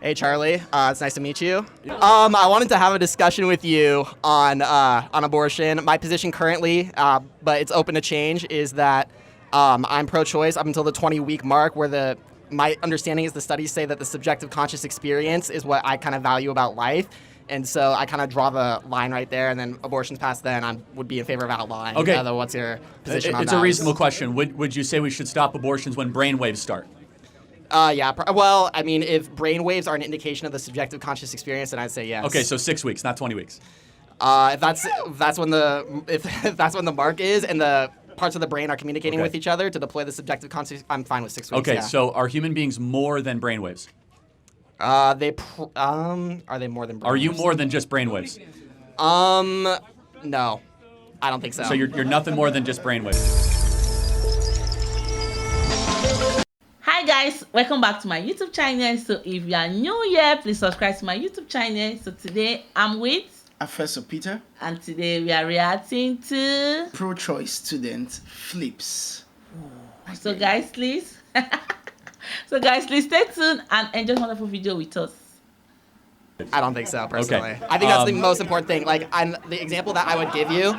Hey Charlie, it's nice to meet you. I wanted to have a discussion with you on abortion. My position currently, but it's open to change, is that I'm pro-choice up until the 20-week mark, where my understanding is the studies say that the subjective conscious experience is what I kind of value about life. And so I kind of draw the line right there, and then abortion's past then, I would be in favor of outlawing. Okay. What's your position on that? It's a reasonable question. Would you say we should stop abortions when brainwaves start? Yeah. Well, I mean, if brainwaves are an indication of the subjective conscious experience, then I'd say yes. Okay, so 6 weeks, not 20 weeks. If that's when the mark is and the parts of the brain are communicating with each other to deploy the subjective conscious, I'm fine with 6 weeks. Okay, yeah. so are human beings more than brainwaves? Are they more than brainwaves? Are you more than just brainwaves? No, I don't think so. So you're nothing more than just brainwaves. Hi guys, welcome back to my YouTube channel. So if you are new here, please subscribe to my YouTube channel. So today I'm with Professor Peter, and today we are reacting to pro-choice student flips. so guys please stay tuned and enjoy this wonderful video with us. I don't think so, personally. Okay. I think that's the most important thing. Like, the example that I would give you,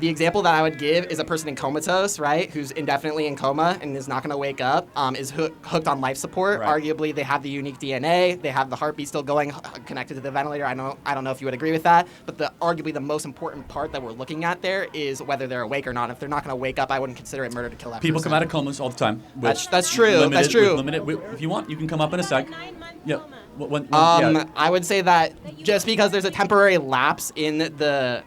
the example that I would give is a person in comatose, right, who's indefinitely in coma and is not going to wake up, is hooked on life support. Right. Arguably, they have the unique DNA, they have the heartbeat still going, connected to the ventilator. I don't know if you would agree with that, but arguably the most important part that we're looking at there is whether they're awake or not. If they're not going to wake up, I wouldn't consider it murder to kill that People person. come out of comas all the time. That's true. That's true. If you want, you can come up in a sec. Yeah. I would say that just because there's a temporary lapse in the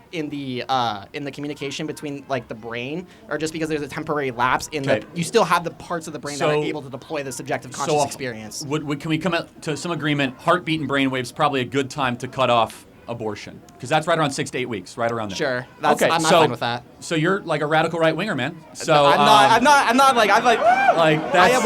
communication between like the brain, or just because there's a temporary lapse in you still have the parts of the brain that are able to deploy the subjective conscious experience. Can we come out to some agreement? Heartbeat and brainwaves probably a good time to cut off abortion, because that's right around 6 to 8 weeks, right around there. Sure. I'm not fine with that. So you're like a radical right winger, man. So I'm not like that's.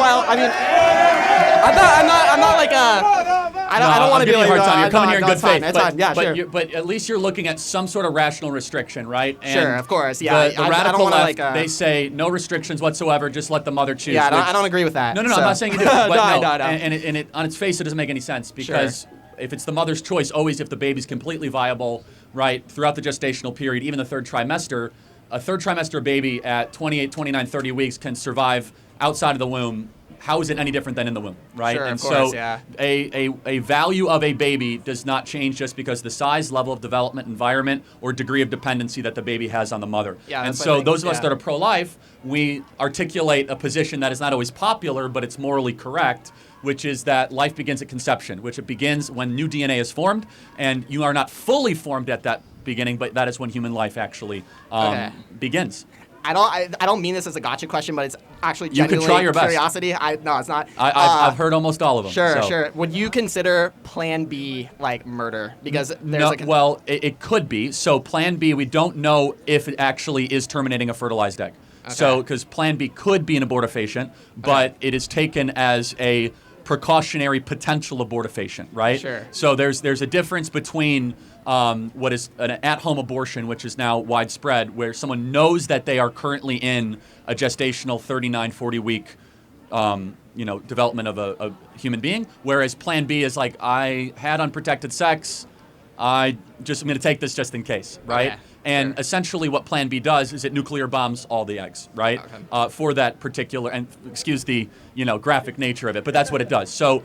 I'm not like a. I don't want to be like a hard time. You're coming here in good faith. It's fine. Yeah, sure. But at least you're looking at some sort of rational restriction, right? And sure, of course. Yeah. The radical left, like, they say no restrictions whatsoever. Just let the mother choose. Yeah, I don't agree with that. No. So. I'm not saying you do. But no. And it on its face, it doesn't make any sense, because if it's the mother's choice, always if the baby's completely viable, right, throughout the gestational period, even the third trimester, a third trimester baby at 28, 29, 30 weeks can survive outside of the womb. How is it any different than in the womb, right? Sure, and of course, so yeah. a value of a baby does not change just because the size, level of development, environment, or degree of dependency that the baby has on the mother. Yeah, and so those of us that are pro-life, we articulate a position that is not always popular, but it's morally correct, which is that life begins at conception, which it begins when new DNA is formed, and you are not fully formed at that beginning, but that is when human life actually begins. I don't mean this as a gotcha question, but it's actually genuinely you could try your best. Curiosity. No, it's not. I've heard almost all of them. Sure. Would you consider Plan B like murder? Because there's it could be. So Plan B, we don't know if it actually is terminating a fertilized egg. Okay. So because Plan B could be an abortifacient, but it is taken as a precautionary potential abortifacient, right? Sure. So there's a difference between what is an at-home abortion, which is now widespread, where someone knows that they are currently in a gestational 39, 40-week development of a human being, whereas Plan B is like, I had unprotected sex, I'm going to take this just in case, right? Okay. And essentially what Plan B does is it nuclear bombs all the eggs, right? Okay. For that particular, and excuse the graphic nature of it, but that's what it does. So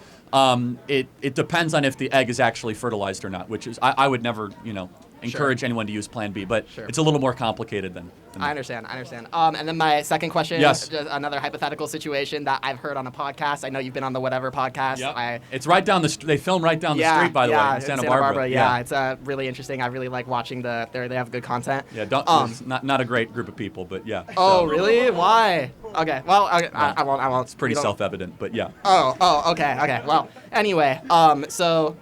it depends on if the egg is actually fertilized or not, which is, I would never, encourage anyone to use Plan B, but it's a little more complicated than I understand. And then my second question, yes. Just another hypothetical situation that I've heard on a podcast. I know you've been on the Whatever podcast. Yep. It's right down they film right down the street, by the way, in Santa Barbara. Yeah, it's really interesting. I really like watching they have good content. Yeah, it's not a great group of people, but yeah. Oh, really? Why? Okay, well, I won't. It's pretty self-evident, but yeah. Okay. Well, anyway, so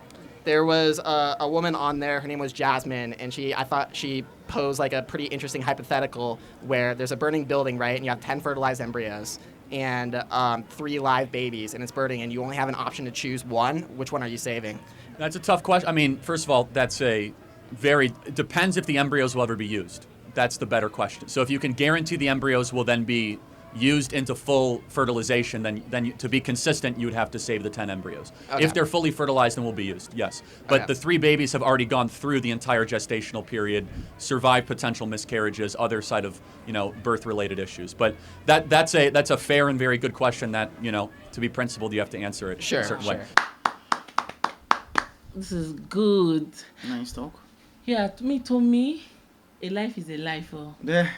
there was a woman on there. Her name was Jasmine, and I thought she posed like a pretty interesting hypothetical where there's a burning building, right, and you have 10 fertilized embryos and 3 live babies, and it's burning, and you only have an option to choose one. Which one are you saving? That's a tough question. I mean, first of all, it depends if the embryos will ever be used. That's the better question. So if you can guarantee the embryos will then be used into full fertilization, then to be consistent, you would have to save the 10 embryos. Okay. If they're fully fertilized, then will be used, yes. But Okay. the 3 babies have already gone through the entire gestational period, survived potential miscarriages, other side of birth-related issues. But that's a fair and very good question that to be principled, you have to answer it Sure, a certain way. This is good. Nice talk. Yeah, to me, a life is a life. Oh. Yeah.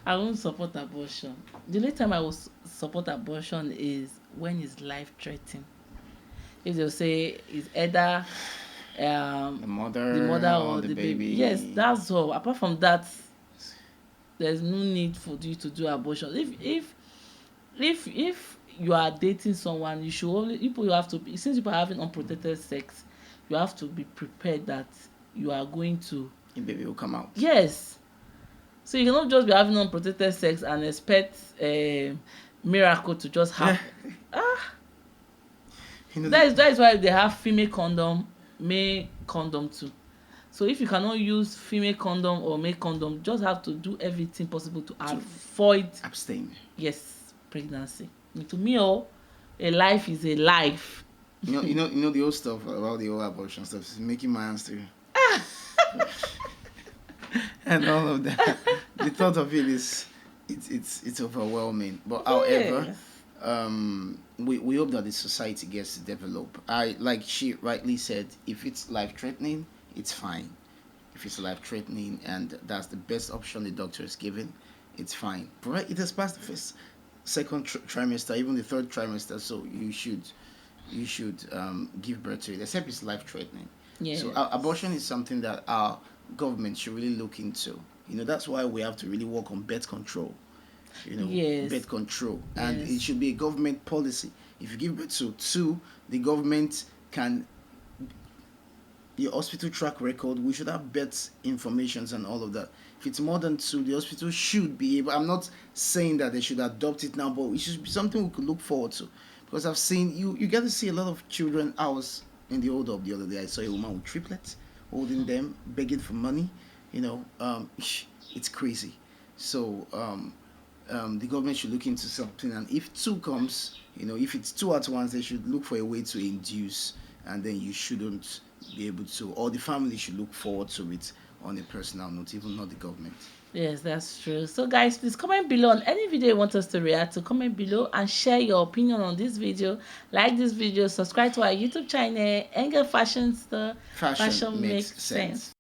I won't support abortion. The only time I will support abortion is when it's life-threatening. If they'll say it's either The mother or the baby. Yes, that's all. Apart from that, there's no need for you to do abortion. If you are dating someone, you should only you have to be, since people are having unprotected sex, you have to be prepared that you are going to. The baby will come out. Yes. So you cannot just be having unprotected sex and expect a miracle to just happen. That is why they have female condom, male condom too. So if you cannot use female condom or male condom, just have to do everything possible to avoid Abstain. pregnancy. And to me, a life is a life. You know the old stuff about the old abortion stuff. It's making my hands too. And all of that. The thought of it is, it's overwhelming. But however, we hope that the society gets to develop. Like she rightly said, if it's life-threatening, it's fine. If it's life-threatening and that's the best option the doctor is given, it's fine. But it has passed the first, second trimester, even the third trimester, so you should give birth to it, except it's life-threatening. Yes. So abortion is something that our government should really look into. That's why we have to really work on birth control. Yes. Birth control, and Yes. it should be a government policy. If you give birth to 2, the government can. Your hospital track record, we should have birth informations and all of that. If it's more than 2, the hospital should be able. I'm not saying that they should adopt it now, but it should be something we could look forward to. Because I've seen you get to see a lot of children. I was in the hold up the other day. I saw a woman with triplets holding them, begging for money. It's crazy. So the government should look into something, and if 2 comes, if it's 2 at once, they should look for a way to induce, and then you shouldn't be able to, or the family should look forward to it on a personal note, even not the government. Yes, that's true. So guys, please comment below on any video you want us to react to. Comment below and share your opinion on this video. Like this video, subscribe to our YouTube channel, Ngal Fashion Store. Fashion makes sense.